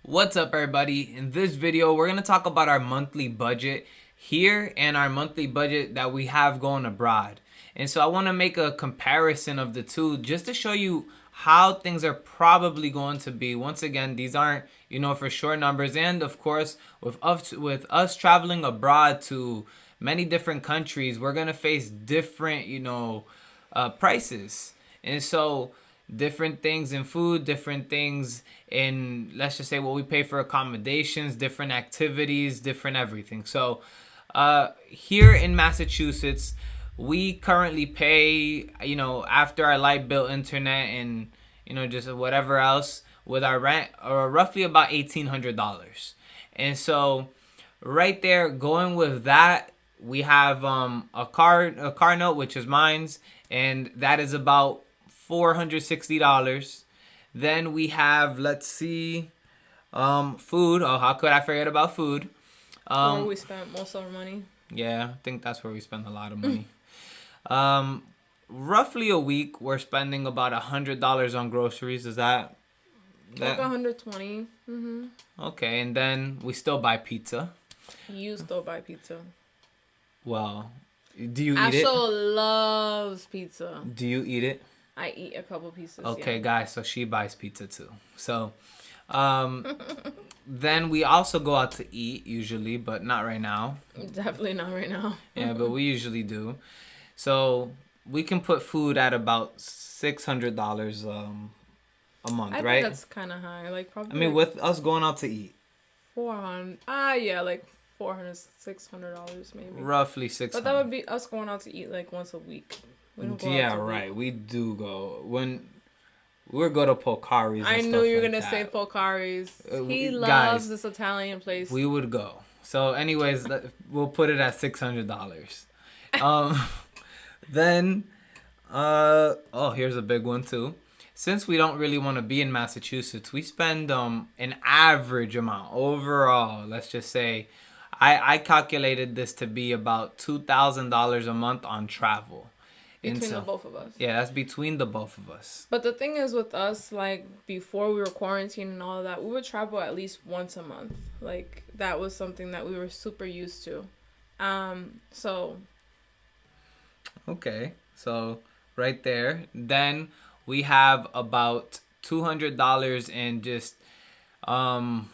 What's up, everybody? In this video, we're going to talk about our monthly budget here and our monthly budget that we have going abroad. And so I want to make a comparison of the two just to show you how things are probably going to be. Once again, these aren't, for sure numbers. And of course, with us traveling abroad to many different countries, we're going to face different, prices. And so different things in food, different things in, let's just say, what we pay for accommodations, different activities, different everything. So here in Massachusetts, we currently pay, after our light bill, internet, and, just whatever else with our rent, or roughly about $1,800. And so right there, going with that, we have a car note, which is mine's, and that is about $460. Then we have, let's see, food. Oh, how could I forget about food? Where we spent most of our money. Yeah, I think that's where we spend a lot of money. um, Roughly a week, we're spending about $100 on groceries. Is that Like 120. okay? And then we still buy pizza. You still buy pizza. Well, do you eat it? Ashel loves pizza. Do you eat it? I eat a couple pieces. Okay, yeah. guys, so she buys pizza too. So, then we also go out to eat usually, but not right now. Definitely not right now. Yeah, but we usually do. So we can put food at about $600 a month, I right? think that's kind of high. Like probably. I mean, with us going out to eat, 400. Yeah, like $400, $600 maybe. roughly 600. But that would be us going out to eat like once a week. We don't go Yeah, out to right. eat. We do go when we go to Pocari's. I and knew stuff you were like gonna that. say Pocari's. He guys, loves this Italian place. We would go. So, anyways, we'll put it at $600. Um, then, here's a big one too. Since we don't really want to be in Massachusetts, we spend an average amount overall. Let's just say, I calculated this to be about $2,000 a month on travel. Between the both of us. Yeah, that's between the both of us. But the thing is with us, like before we were quarantined and all of that, we would travel at least once a month. Like that was something that we were super used to. So Okay, so right there. Then we have about $200 in just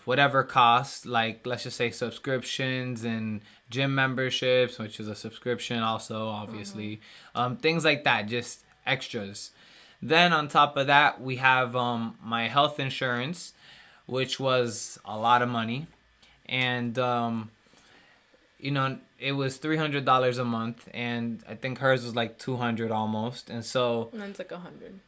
whatever costs, like let's just say subscriptions and gym memberships, which is a subscription also, obviously. Things like that, just extras. Then on top of that, we have my health insurance, which was a lot of money. And it was $300 a month, and I think hers was like 200 almost. And so, mine's like 100.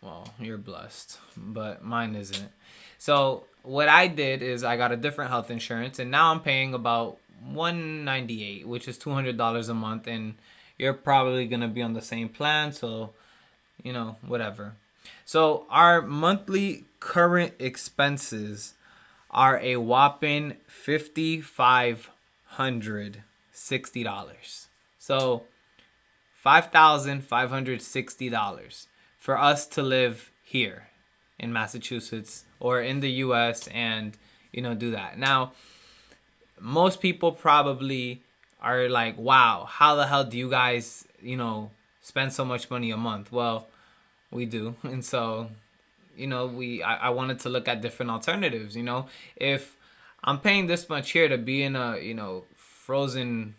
well, you're blessed, but mine isn't. So what I did is I got a different health insurance, and now I'm paying about 198, which is $200 a month, and you're probably gonna be on the same plan, so whatever. So our monthly current expenses are a whopping $5,560. So $5,560 for us to live here in Massachusetts or in the US and do that. Now, most people probably are like, "Wow, how the hell do you guys, spend so much money a month?" Well, we do. And so, I wanted to look at different alternatives, If I'm paying this much here to be in a, frozen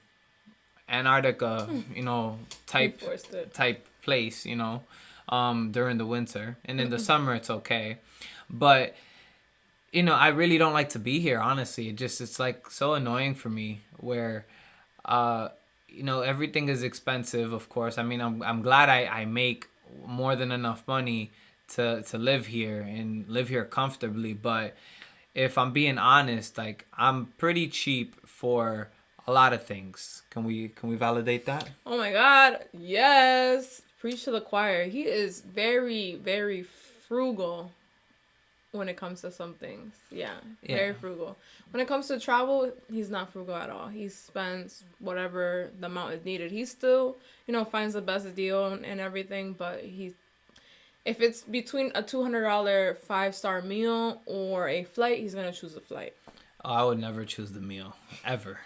Antarctica, type place, during the winter, and in the summer it's okay, but I really don't like to be here. Honestly, it's like so annoying for me where, everything is expensive. Of course, I mean I'm glad I make more than enough money to live here and live here comfortably, but if I'm being honest, like I'm pretty cheap for a lot of things. Can we validate that? Oh my God, yes! Preach to the choir. He is very, very frugal when it comes to some things. Yeah, very frugal. When it comes to travel, he's not frugal at all. He spends whatever the amount is needed. He still, finds the best deal and everything, but If it's between a $200 5-star meal or a flight, he's gonna choose a flight. Oh, I would never choose the meal ever.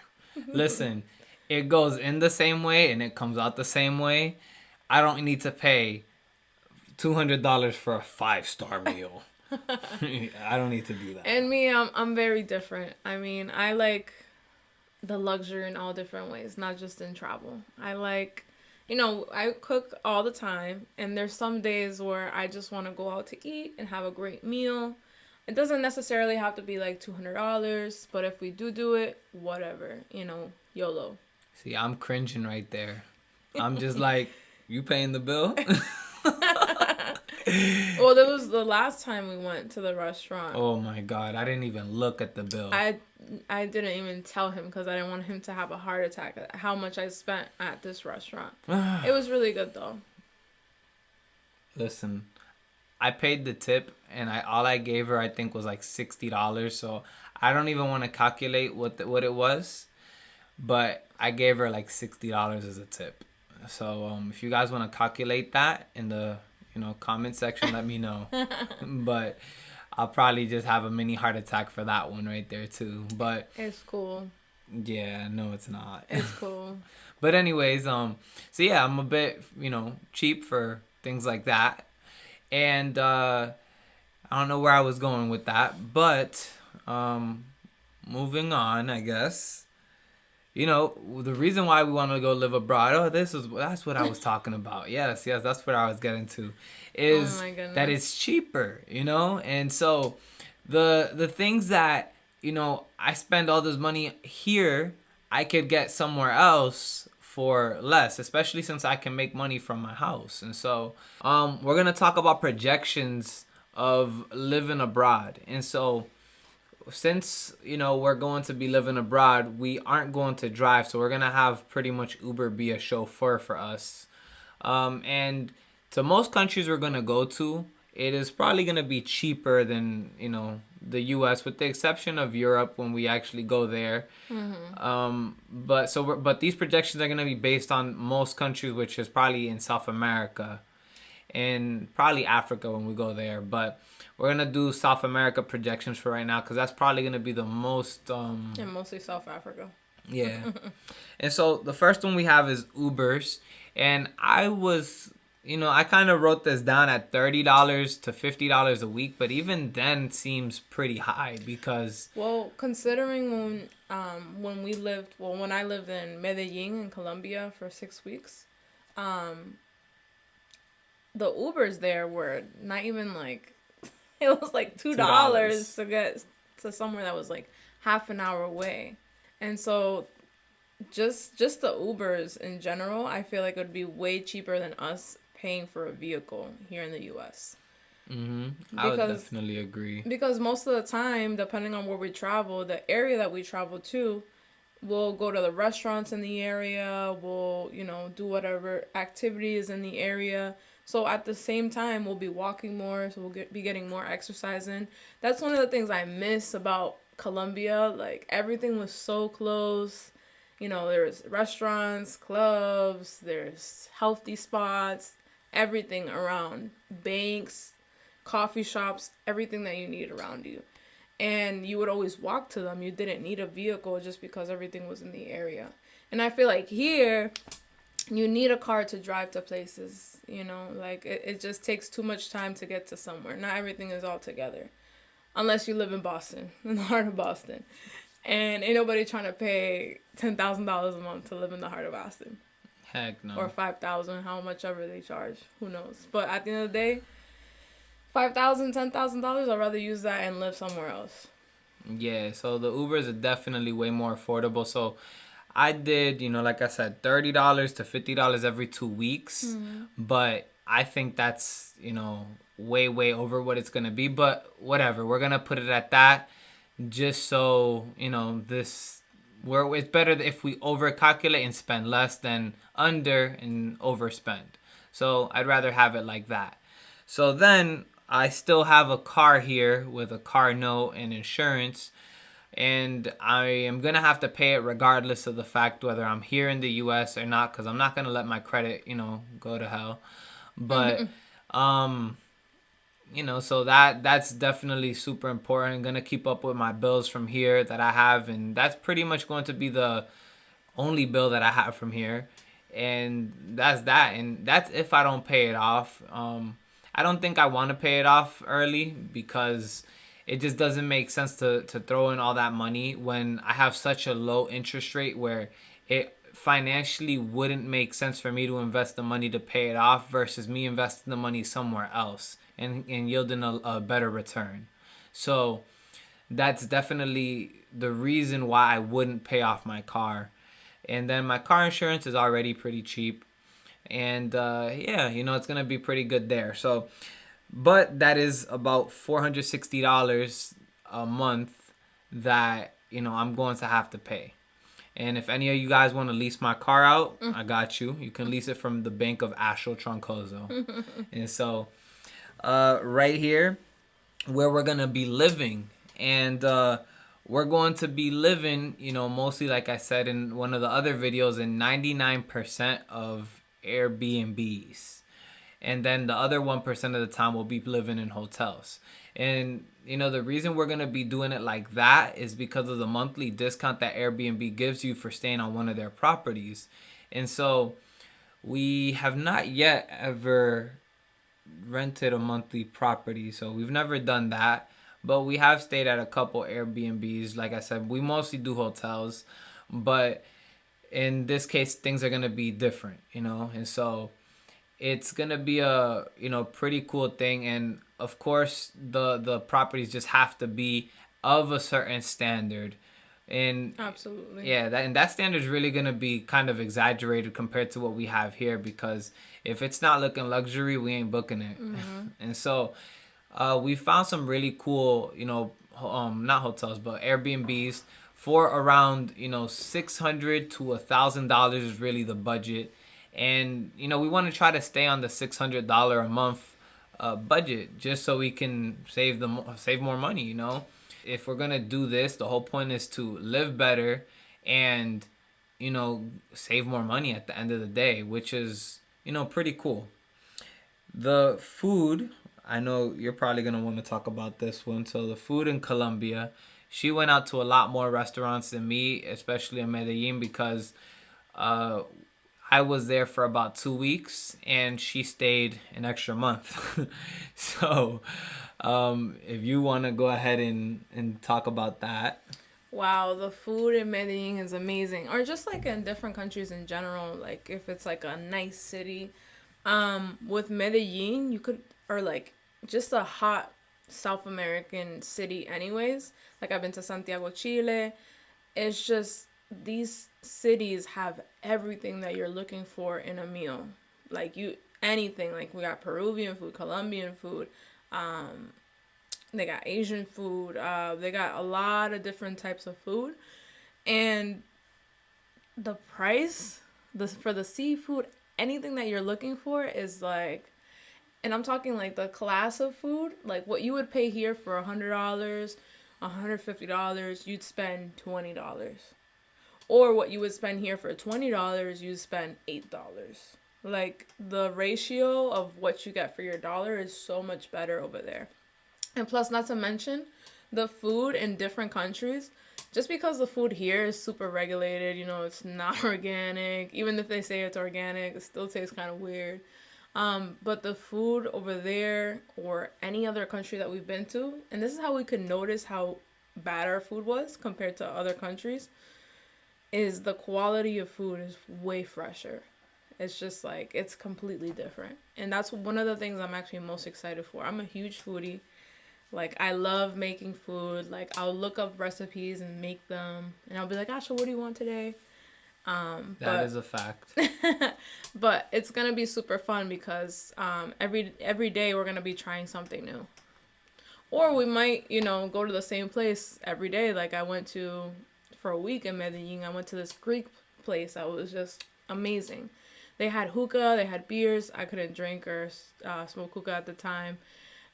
Listen, it goes in the same way and it comes out the same way. I don't need to pay $200 for a 5-star meal. I don't need to do that. And me, I'm very different. I mean, I like the luxury in all different ways, not just in travel. I like, I cook all the time, and there's some days where I just want to go out to eat and have a great meal. It doesn't necessarily have to be like $200, but if we do it, whatever, YOLO. See, I'm cringing right there. I'm just like, you paying the bill? Well, that was the last time we went to the restaurant. Oh my God, I didn't even look at the bill. I didn't even tell him because I didn't want him to have a heart attack at how much I spent at this restaurant. It was really good though. Listen, I paid the tip and all I gave her I think was like $60. So I don't even want to calculate what it was, but I gave her like $60 as a tip. So if you guys want to calculate that in the comment section, let me know. But I'll probably just have a mini heart attack for that one right there too. But it's cool. Yeah, no, it's not. It's cool. But anyways, so yeah, I'm a bit, cheap for things like that. And I don't know where I was going with that, but moving on, I guess. The reason why we want to go live abroad, that's what I was talking about. Yes, that's what I was getting to. Is that it's cheaper, And so the things that, I spend all this money here, I could get somewhere else for less, especially since I can make money from my house. And so we're going to talk about projections of living abroad. And so since we're going to be living abroad, we aren't going to drive, so we're gonna have pretty much Uber be a chauffeur for us. And to most countries we're gonna go to, it is probably gonna be cheaper than the U.S. with the exception of Europe when we actually go there. Mm-hmm. But these projections are gonna be based on most countries, which is probably in South America and probably Africa when we go there, but. We're going to do South America projections for right now because that's probably going to be the most... and mostly South Africa. Yeah. And so the first one we have is Ubers. And I was... I kind of wrote this down at $30 to $50 a week, but even then seems pretty high because... Well, considering when I lived in Medellin in Colombia for 6 weeks, the Ubers there were not even like... It was like $2 to get to somewhere that was like half an hour away. And so just the Ubers in general, I feel like it would be way cheaper than us paying for a vehicle here in the U.S. Mm-hmm. I would definitely agree. Because most of the time, depending on where we travel, the area that we travel to, we'll go to the restaurants in the area. We'll, do whatever activities in the area. So at the same time, we'll be walking more, so we'll be getting more exercise in. That's one of the things I miss about Colombia. Like, everything was so close. There's restaurants, clubs, there's healthy spots, everything around. Banks, coffee shops, everything that you need around you. And you would always walk to them. You didn't need a vehicle just because everything was in the area. And I feel like here... you need a car to drive to places, like it just takes too much time to get to somewhere. Not everything is all together. Unless you live in Boston, in the heart of Boston. And ain't nobody trying to pay $10,000 a month to live in the heart of Boston. Heck no. Or $5,000, how much ever they charge. Who knows? But at the end of the day, $5,000, $10,000, I'd rather use that and live somewhere else. Yeah, so the Ubers are definitely way more affordable. So I did, like I said, $30 to $50 every 2 weeks. Mm-hmm. But I think that's, way, way over what it's going to be. But whatever, we're going to put it at that just so, it's better if we overcalculate and spend less than under and overspend. So I'd rather have it like that. So then I still have a car here with a car note and insurance. And I am going to have to pay it regardless of the fact whether I'm here in the U.S. or not, because I'm not going to let my credit, go to hell. But so that's definitely super important. I'm gonna keep up with my bills from here that I have, and that's pretty much going to be the only bill that I have from here, and that's that. And that's if I don't pay it off. I don't think I want to pay it off early because it just doesn't make sense to throw in all that money when I have such a low interest rate where it financially wouldn't make sense for me to invest the money to pay it off versus me investing the money somewhere else and yielding a better return. So that's definitely the reason why I wouldn't pay off my car. And then my car insurance is already pretty cheap. And yeah, it's going to be pretty good there. So, but that is about $460 a month that, I'm going to have to pay. And if any of you guys want to lease my car out, I got you. You can lease it from the Bank of Astro Troncoso. And so, right here, where we're going to be living. And we're going to be living, mostly, like I said in one of the other videos, in 99% of Airbnbs. And then the other 1% of the time we'll be living in hotels. And, the reason we're going to be doing it like that is because of the monthly discount that Airbnb gives you for staying on one of their properties. And so we have not yet ever rented a monthly property. So we've never done that. But we have stayed at a couple Airbnbs. Like I said, we mostly do hotels. But in this case, things are going to be different, And so it's going to be a, pretty cool thing. And of course, the properties just have to be of a certain standard. And absolutely, yeah, that standard is really going to be kind of exaggerated compared to what we have here, because if it's not looking luxury, we ain't booking it. And so we found some really cool, not hotels, but Airbnbs for around, $600 to $1,000 is really the budget. And, we want to try to stay on the $600 a month budget just so we can save more money, If we're going to do this, the whole point is to live better and, save more money at the end of the day, which is, pretty cool. The food, I know you're probably going to want to talk about this one. So the food in Colombia, she went out to a lot more restaurants than me, especially in Medellin, because I was there for about 2 weeks and she stayed an extra month. So if you want to go ahead and talk about that. Wow, the food in Medellin is amazing. Or just like in different countries in general, like if it's like a nice city. With Medellin, you could, or like just a hot South American city anyways. Like I've been to Santiago, Chile. It's just these cities have everything that you're looking for in a meal. Like anything. Like we got Peruvian food, Colombian food, they got Asian food, they got a lot of different types of food. And the price for the seafood, anything that you're looking for is like, and I'm talking like the class of food, like what you would pay here for $100, $150, you'd spend $20. Or what you would spend here for $20, you'd spend $8. Like the ratio of what you get for your dollar is so much better over there. And plus, not to mention, the food in different countries, just because the food here is super regulated, it's not organic. Even if they say it's organic, it still tastes kind of weird. But the food over there or any other country that we've been to, and this is how we could notice how bad our food was compared to other countries, is the quality of food is way fresher. It's just like, it's completely different. And that's one of the things I'm actually most excited for. I'm a huge foodie. Like, I love making food. Like, I'll look up recipes and make them. And I'll be like, Asha, what do you want today? That is a fact. But it's going to be super fun because every day we're going to be trying something new. Or we might, go to the same place every day. Like, I went to, for a week in Medellin, I went to this Greek place that was just amazing. They had hookah, they had beers. I couldn't drink or smoke hookah at the time.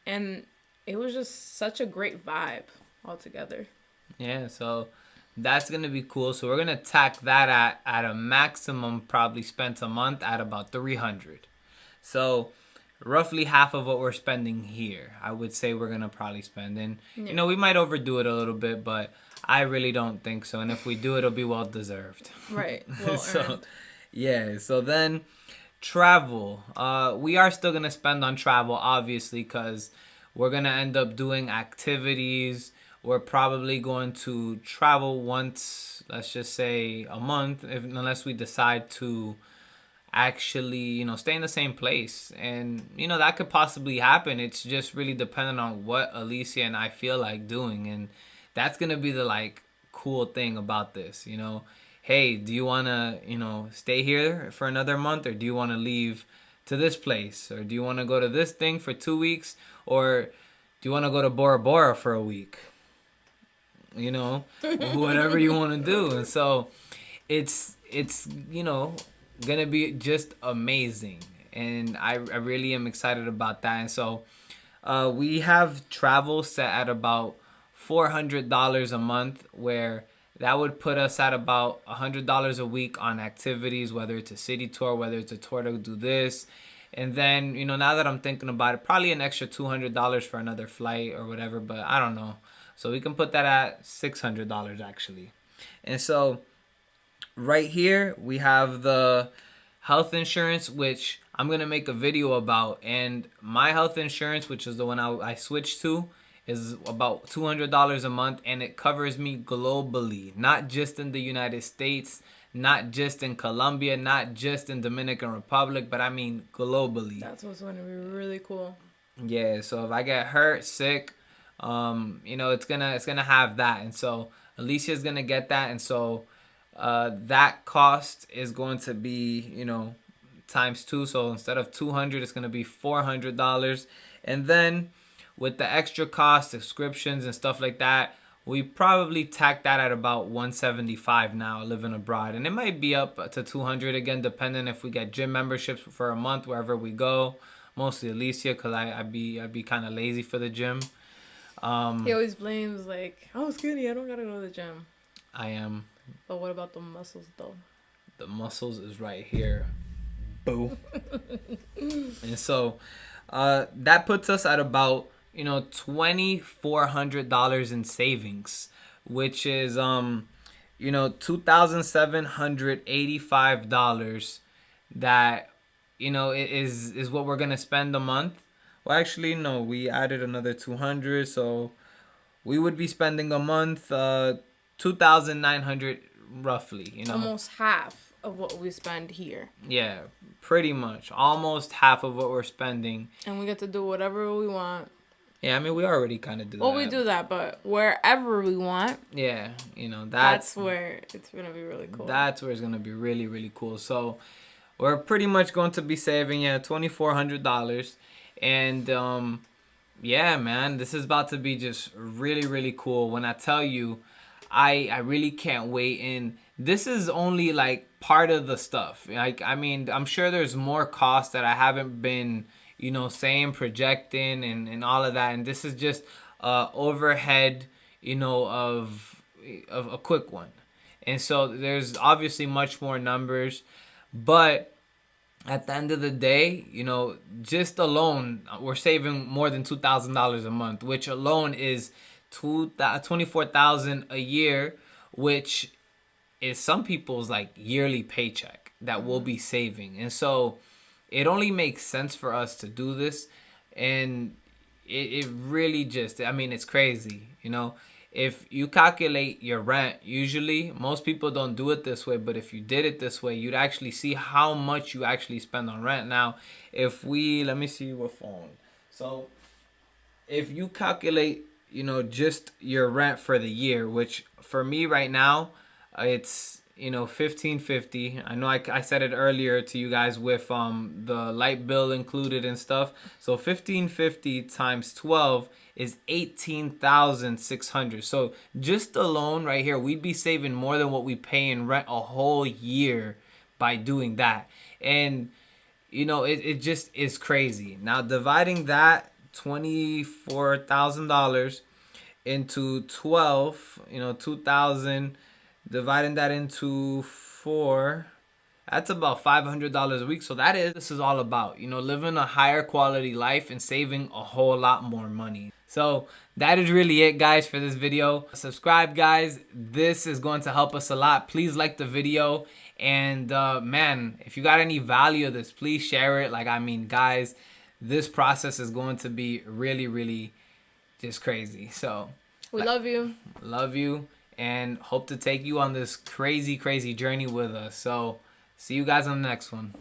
And it was just such a great vibe altogether. Yeah, so that's going to be cool. So we're going to tack that at a maximum probably spent a month at about $300. So roughly half of what we're spending here. I would say we're gonna probably spend, and Yeah. you know, we might overdo it a little bit, but I really don't think so. And if we do, it'll be well deserved. Right. Well So, earned. yeah. So then, travel. We are still gonna spend on travel, obviously, because we're gonna end up doing activities. We're probably going to travel once, let's just say a month, if unless we decide to actually, you know, stay in the same place. And, you know, that could possibly happen. It's just really dependent on what Alicia and I feel like doing. And that's going to be the, like, cool thing about this, you know. Hey, do you want to, you know, stay here for another month, or do you want to leave to this place, or do you want to go to this thing for 2 weeks, or do you want to go to Bora Bora for a week? You know, whatever you want to do. And so it's you know, gonna be just amazing, and I really am excited about that. And so we have travel set at about $400 a month, where that would put us at about $100 a week on activities, whether it's a city tour, whether it's a tour to do this. And then, you know, now that I'm thinking about it, probably an extra $200 for another flight or whatever, but I don't know. So we can put that at $600 actually. And so right here we have the health insurance, which I'm going to make a video about. And my health insurance, which is the one I switched to, is about $200 a month, and it covers me globally, not just in the United States, not just in Colombia, not just in Dominican Republic, but I mean globally. That's what's going to be really cool. Yeah, so if I get hurt, sick, you know, it's gonna have that. And so Alicia's gonna get that. And so that cost is going to be, you know, times two. So instead of 200, it's gonna be $400. And then with the extra cost, subscriptions and stuff like that, we probably tack that at about 175 now, living abroad. And it might be up to 200 again, depending if we get gym memberships for a month wherever we go. Mostly Alicia, because I'd be kind of lazy for the gym. He always blames, like, I'm skinny, I don't gotta go to the gym. I am. But what about the muscles, though? The muscles is right here. Boo. And so that puts us at about, you know, $2,400 in savings, which is, you know, $2,785 that, you know, is what we're going to spend a month. Well, actually, no, we added another 200, so we would be spending a month 2,900 roughly, you know. Almost half of what we spend here. Yeah, pretty much. Almost half of what we're spending. And we get to do whatever we want. Yeah, I mean, we already kind of do that. Well, we do that, but wherever we want. Yeah, you know, that's where it's going to be really cool. That's where it's going to be really, really cool. So we're pretty much going to be saving, yeah, $2,400. And yeah, man, this is about to be just really, really cool. When I tell you, I really can't wait. And this is only like part of the stuff. Like, I mean, I'm sure there's more costs that I haven't been, you know, saying, projecting, and all of that. And this is just overhead, you know, of a quick one. And so there's obviously much more numbers, but at the end of the day, you know, just alone, we're saving more than $2,000 a month, which alone is $24,000 a year, which is some people's like yearly paycheck that we'll be saving. And so it only makes sense for us to do this. And it really just, I mean, it's crazy, you know. If you calculate your rent, usually most people don't do it this way, but if you did it this way, you'd actually see how much you actually spend on rent. Now, if we, let me see what phone. So if you calculate, you know, just your rent for the year, which for me right now, it's, you know, $1,550. I know I said it earlier to you guys with the light bill included and stuff. So $1,550 times 12 is $18,600. So just alone right here, we'd be saving more than what we pay in rent a whole year by doing that. And you know, it just is crazy. Now dividing that $24,000 into 12, you know, 2,000, dividing that into 4, That's about $500 a week. So this is all about, you know, living a higher quality life and saving a whole lot more money. So that is really it, guys, for this video. Subscribe, guys. This is going to help us a lot. Please like the video. And man, if you got any value of this, please share it. Like, I mean, guys, this process is going to be really, really just crazy. So we love you. Love you. And hope to take you on this crazy, crazy journey with us. So see you guys on the next one.